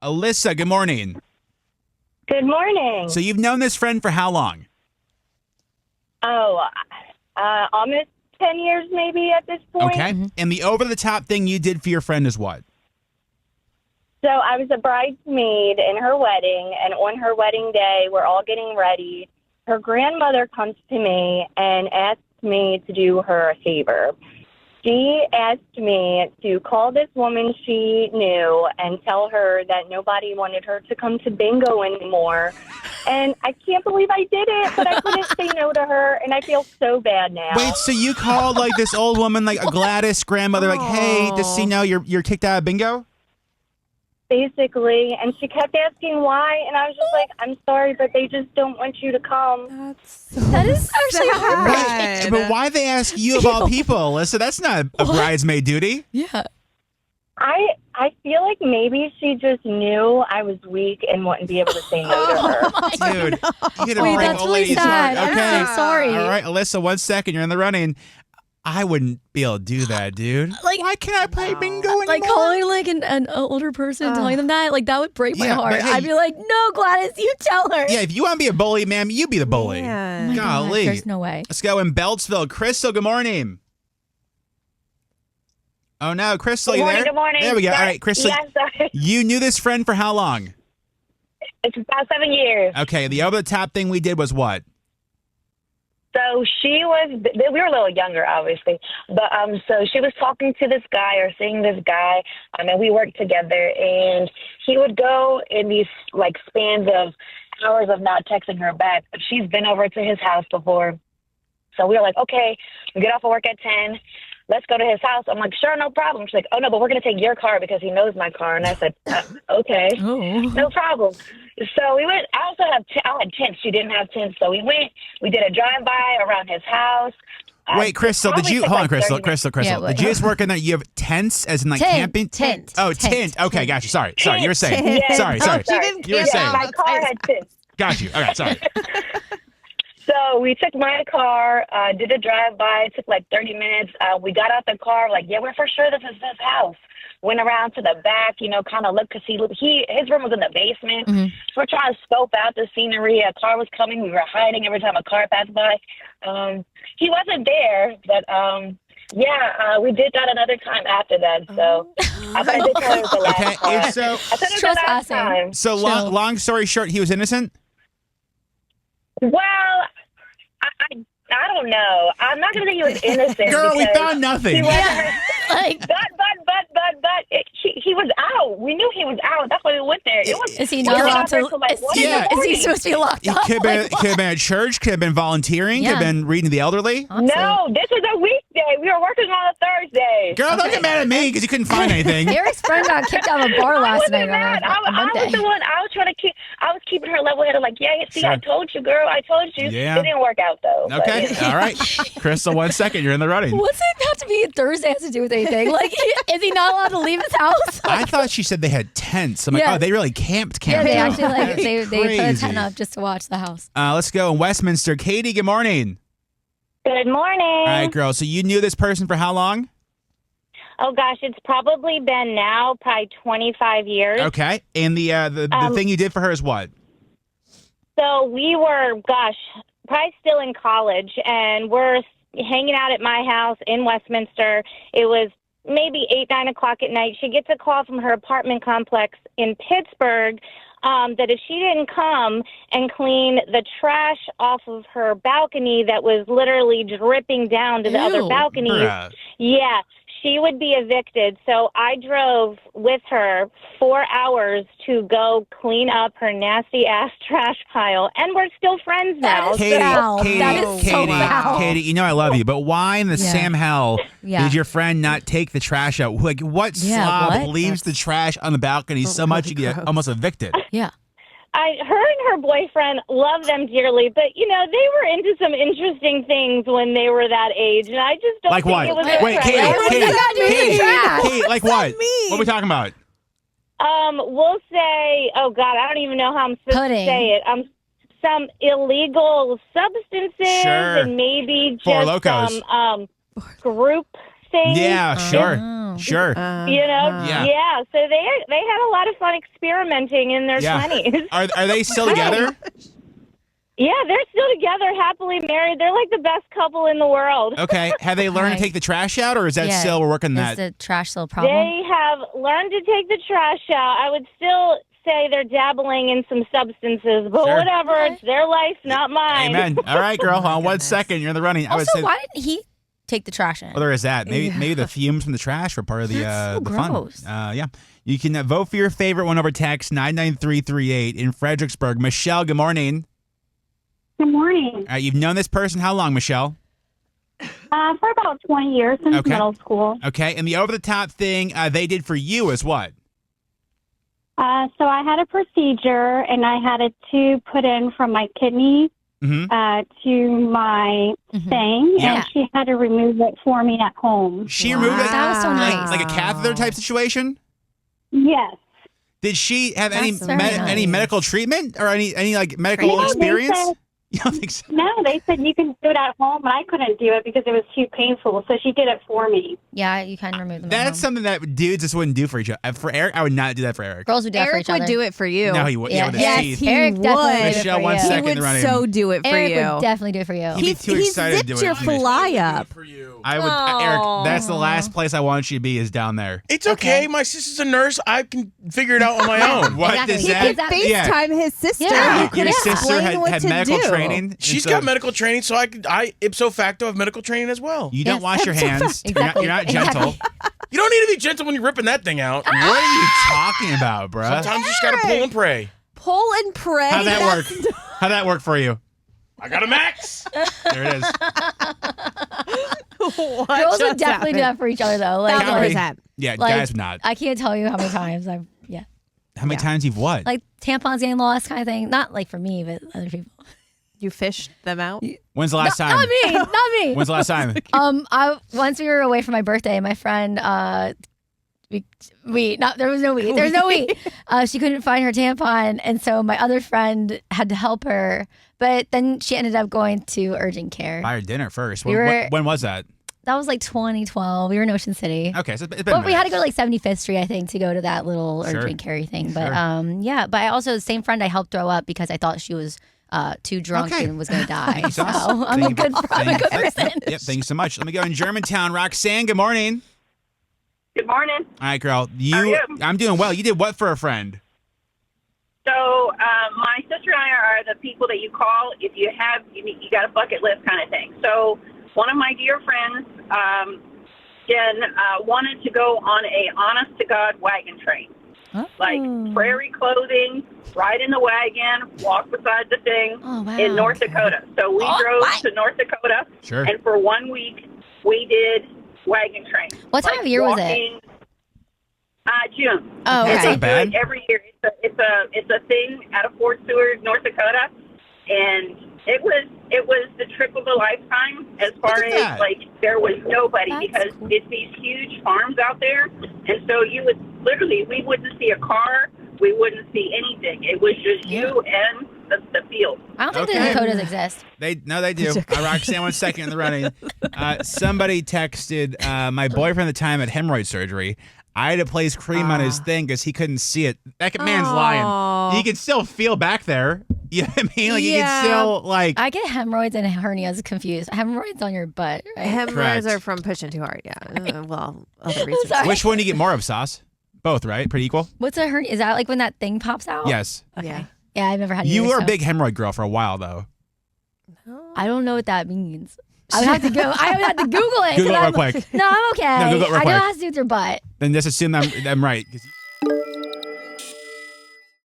Alyssa, good morning. Good morning. So you've known this friend for how long? Almost 10 years maybe at this point. Okay. And the over-the-top thing you did for your friend is what? So I was a bridesmaid in her wedding, and on her wedding day, we're all getting ready. Her grandmother comes to me and asks me to do her a favor. She asked me to call this woman she knew and tell her that nobody wanted her to come to bingo anymore. And I can't believe I did it, but I couldn't say no to her, and I feel so bad now. Wait, so you called like this old woman, like a Gladys grandmother, like, hey, just so you know, you're kicked out of bingo? Basically, and she kept asking why, and I was just like, I'm sorry, but they just don't want you to come. That is actually hard. Right. But why they ask you of all people, Alyssa? That's not a bridesmaid duty. Yeah. I feel like maybe she just knew I was weak and wouldn't be able to say no to her. Dude, you gotta Wait, break that's old really ladies' sad. heart. Okay. I'm so sorry. All right, Alyssa, 1 second. You're in the running. I wouldn't be able to do that, dude. Like, why can't I play bingo anymore? Like calling like an older person, telling them that, like that would break my heart. but hey, I'd be like, no, Gladys, you tell her. Yeah, if you want to be a bully, ma'am, you be the bully. Oh my God, Golly. there's no way. Let's go in Beltsville. Crystal, good morning. Oh, no. Crystal, you there? Good morning. There we go. Sorry. All right, Crystal. Yeah, sorry. You knew this friend for how long? It's about 7 years. Okay, the over-the-top thing we did was what? So we were a little younger, obviously, but so she was talking to this guy or seeing this guy, and we worked together, and he would go in these like spans of hours of not texting her back. But she's been over to his house before, so we were like, okay, we get off of work at 10. Let's go to his house. I'm like, sure, no problem. She's like, oh, no, but we're going to take your car because he knows my car. And I said, okay, no problem. So we went. I had tents. She didn't have tents. So we went. We did a drive-by around his house. Wait, Crystal, did you... Hold on, Crystal. Yeah, did you just work in there? You have tents as in like camping? Tent. Oh, tent. Okay, got you. Sorry. You were saying. Yes. Sorry. She didn't You were camp. saying. My car had tents. Got you. All right, sorry. So we took my car, did a drive-by. It took like 30 minutes. We got out the car, like, yeah, we're for sure this is his house. Went around to the back, kind of looked, because his room was in the basement. Mm-hmm. So we're trying to scope out the scenery. A car was coming. We were hiding every time a car passed by. He wasn't there, but we did that another time after that. So I did tell her it was the last Okay, time. and so... I said it was the last time. So long story short, he was innocent? Well, I don't know. I'm not going to say he was innocent. Girl, we because found nothing. He wasn't, Like, but he was out. We knew he was out. That's why we went there. is he not allowed to? Is he supposed to be locked He up? could have been at church, could have been volunteering, could have been reading to the elderly. No, this was a weekday. We were working on a Thursday. Girl, don't get mad at me because you couldn't find anything. Eric's friend got kicked out of a bar last night mad. on I Monday. was the one. I was trying to keep. I was keeping her level-headed. Like, yeah, see, Sure. I told you, girl. I told you. Yeah. It didn't work out though. Okay, But, all right. Crystal, 1 second, you're in the running. What's it have to be Thursday has to do with anything? Like, is he not allowed to leave his house? I thought she said they had tents. I'm like, Yeah. oh, they really camped. Yeah, they out. actually That's they put a crazy. tent up just to watch the house. Let's go in Westminster. Katie, good morning. Good morning. All right, girl. So you knew this person for how long? Oh gosh, it's probably been now probably 25 years. Okay, and the thing you did for her is what? So we were, probably still in college, and we're hanging out at my house in Westminster. It was maybe 8, 9 o'clock at night. She gets a call from her apartment complex in Pittsburgh that if she didn't come and clean the trash off of her balcony that was literally dripping down to the other balconies, Bruh. yeah, she would be evicted. So I drove with her 4 hours to go clean up her nasty ass trash pile, and we're still friends now. That is foul. Katie, That is so foul. Katie, you know I love you, but why in the Yeah. Sam hell Yeah. did your friend not take the trash out? Like, what Yeah, slob what? leaves the trash on the balcony so much you get almost evicted? Yeah. Her and her boyfriend love them dearly, but they were into some interesting things when they were that age, and I just don't Like think what? it was Wait, right. Katie, like what? What are we talking about? We'll say, oh God, I don't even know how I'm supposed Pudding. to say it. Some illegal substances Sure. and maybe Four just Locos. group things. Yeah, sure. Oh. Sure. You know, Yeah. So they had a lot of fun experimenting in their 20s. Are they still together? Yeah, they're still together, happily married. They're like the best couple in the world. Okay. Have they learned to take the trash out, or is that still we're working Is that? the trash still a problem? They have learned to take the trash out. I would still say they're dabbling in some substances, but Sure. whatever. It's their life, not mine. Amen. All right, girl. On 1 second, you're in the running. I would Also, say. why didn't he take the trash in? Well, there is that. Maybe the fumes from the trash were part of the That's so the fun. gross. Yeah. You can vote for your favorite one over text 99338 in Fredericksburg. Michelle, good morning. Good morning. All right, you've known this person how long, Michelle? For about 20 years since Okay. middle school. Okay, and the over-the-top thing they did for you is what? So I had a procedure, and I had a tube put in from my kidney to my thing, Yeah. and she had to remove it for me at home. She removed it? That was so nice. Like a catheter type situation? Yes. Did she have any That's very nice. any medical treatment or any like medical Yeah, they experience? said- You don't think so? No, they said you can do it at home, and I couldn't do it because it was too painful, so she did it for me. Yeah, you can remove them. at That's home. something that dudes just wouldn't do for each other. For Eric, I would not do that for Eric. Girls would do that for Eric each would other. do it for you. No, he would. Yeah, with his Yes, teeth. he Eric would. definitely would do it Michelle, for 1 you. second. He would the running. so do it for Eric you. would definitely do it for you. He'd be too he excited to zipped do it your for me. fly up. I would, Eric. That's the last place I want you to be is down there. It's okay. My sister's a nurse. I can figure it out on my own. What Exactly. does He that? did that- FaceTime his sister. Yeah. He could Your sister explain had, what had to medical do. training. She's and got so medical training, so I ipso facto have medical training as well. You don't Yes, wash your ipso hands. facto. Exactly. You're not gentle. You don't need to be gentle when you're ripping that thing out. What are you talking about, bruh? Sometimes you just gotta pull and pray. Pull and pray. How'd that work? That's- How'd that work for you? I got a max. There it is. What Girls just would definitely do that for each other, though. Like, Calorie. 100%. Yeah, like, guys would not. I can't tell you how many times I've, How many times you've what? like tampons getting lost kind of thing. Not like for me, but other people. You fished them out? When's the last time? Not me, not me. When's the last time? Once we were away for my birthday, my friend, there was no we. There was no we. She couldn't find her tampon, and so my other friend had to help her. But then she ended up going to urgent care. Buy her dinner first. We were- When was that? That was like 2012. We were in Ocean City. Okay, so it's been. But a we had to minute. go to like 75th Street, I think, to go to that little Sure. urgent care thing. But Sure. yeah. But I also, the same friend I helped throw up because I thought she was too drunk Okay. and was going to die. Thanks, So Sauce. I'm a good person. Yep, thank you so much. Let me go in Germantown. Roxanne, good morning. Good morning. All right, girl. How are you? I'm doing well. You did what for a friend? So my sister and I are the people that you call if you got a bucket list kind of thing. So one of my dear friends, Jen, wanted to go on a honest to God wagon train, like prairie clothing, ride in the wagon, walk beside the thing Oh, wow. in North Dakota. So we drove to North Dakota, Sure. and for 1 week we did wagon train. What time of year was it? walking, June. Oh, That's okay. not bad. Do it every year. It's a thing out of Fort Seward, North Dakota, and it was the trip of a lifetime. As far Look at as that. like there was nobody That's because cool. it's these huge farms out there, and so you would literally we wouldn't see a car, we wouldn't see anything. It was just you and the field. I don't think Okay. the Dakotas exist. They do. Roxanne, 1 second in the running. Somebody texted my boyfriend at the time had hemorrhoid surgery. I had to place cream on his thing because he couldn't see it. That man's lying. He can still feel back there. You know what I mean? Like he can still like. I get hemorrhoids and hernias confused. Hemorrhoids on your butt, right? Hemorrhoids Correct. are from pushing too hard. Yeah. Well, other reasons. Sorry. Which one do you get more of, Sauce? Both, right? Pretty equal. What's a hernia? Is that like when that thing pops out? Yes. Yeah. Yeah, I've never had You either, were a so- big hemorrhoid girl for a while, though. I don't know what that means. I would have to go. I would have to Google it. 'cause Google it real I'm- quick. No, I'm okay. No, Google it real I know quick. it has to do with your butt. Then just assume I'm right. 'Cause